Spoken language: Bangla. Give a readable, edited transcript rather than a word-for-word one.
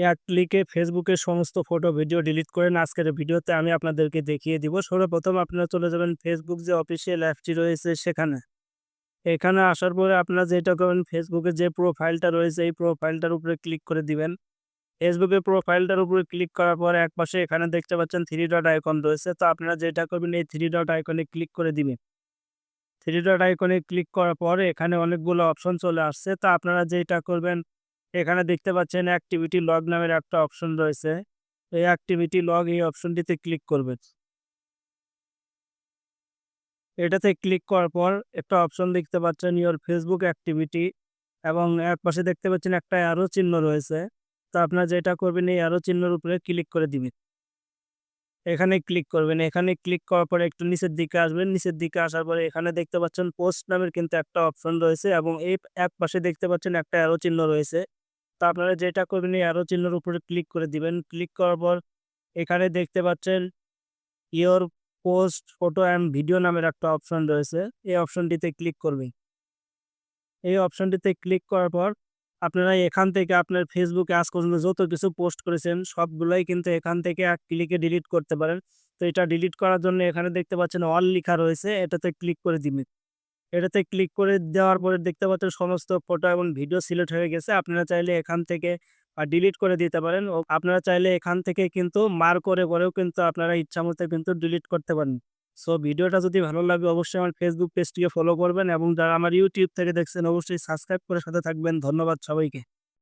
এক ক্লিকে ফেসবুকের সমস্ত ফটো ভিডিও ডিলিট করেন। আজকের ভিডিওতে আমি আপনাদেরকে দেখিয়ে দিব। সর্বপ্রথম আপনারা চলে যাবেন ফেসবুক যে অফিসিয়াল অ্যাপটি রয়েছে সেখানে। এখানে আসার পরে আপনারা যেটা করবেন, ফেসবুকের যে প্রোফাইলটা রয়েছে এই প্রোফাইলটার উপরে ক্লিক করে দিবেন। ফেসবুকের প্রোফাইলটার উপরে ক্লিক করার পরে একপাশে এখানে দেখতে পাচ্ছেন 3 ডট আইকন রয়েছে। তো আপনারা যেটা করবেন, এই 3 ডট আইকনে ক্লিক করে দিবেন। 3 ডট আইকনে ক্লিক করার পরে এখানে অনেকগুলো অপশন চলে আসছে। তো আপনারা যেটা করবেন, এখানে দেখতে পাচ্ছেন অ্যাক্টিভিটি লগ নামের একটা অপশন রয়েছে। এই অ্যাক্টিভিটি লগ এই অপশনটিতে ক্লিক করবেন। এটাতে ক্লিক করার পর একটা অপশন দেখতে পাচ্ছেন ইওর ফেসবুক অ্যাক্টিভিটি, এবং একপাশে দেখতে পাচ্ছেন একটা অ্যারো চিহ্ন রয়েছে। তো আপনারা যেটা করবেন, এই অ্যারো চিহ্নের উপরে ক্লিক করে দিবেন। এখানে ক্লিক করবেন। এখানে ক্লিক করার পরে একটু নিচের দিকে আসবেন। নিচের দিকে আসার পরে এখানে দেখতে পাচ্ছেন পোস্ট নামের কিন্তু একটা অপশন রয়েছে, এবং এই একপাশে দেখতে পাচ্ছেন একটা অ্যারো চিহ্ন রয়েছে। তো আপনারা যেটা করবেন, এই অ্যারো চিহ্নের উপরে ক্লিক করে দিবেন। ক্লিক করার পর এখানে দেখতে পাচ্ছেন your post photo and video নামের একটা অপশন রয়েছে। এই অপশনটিতে ক্লিক করবেন। এই অপশনটিতে ক্লিক করার পর আপনারা এখান থেকে আপনার ফেসবুকে আজ পর্যন্ত যত কিছু পোস্ট করেছেন সবগুলাই কিন্তু এখান থেকে এক ক্লিকে ডিলিট করতে পারেন। তো এটা ডিলিট করার জন্য এখানে দেখতে পাচ্ছেন অল লিখা রয়েছে, এটাতে ক্লিক করে দিবেন। এটাতে ক্লিক করে দেওয়ার পরে দেখতে পাচ্ছেন সমস্ত ফটো এবং ভিডিও সিলেক্ট হয়ে গেছে। আপনারা চাইলে এখান থেকে ডিলিট করে দিতে পারেন, ও আপনারা চাইলে এখান থেকে কিন্তু মার্ক করে করেও কিন্তু আপনারা ইচ্ছামতো কিন্তু ডিলিট করতে পারেন। সো ভিডিওটা যদি ভালো লাগে অবশ্যই আমার ফেসবুক পেজটিকে ফলো করবেন, এবং যারা আমার ইউটিউব থেকে দেখছেন অবশ্যই সাবস্ক্রাইব করে সাথে থাকবেন। ধন্যবাদ সবাইকে।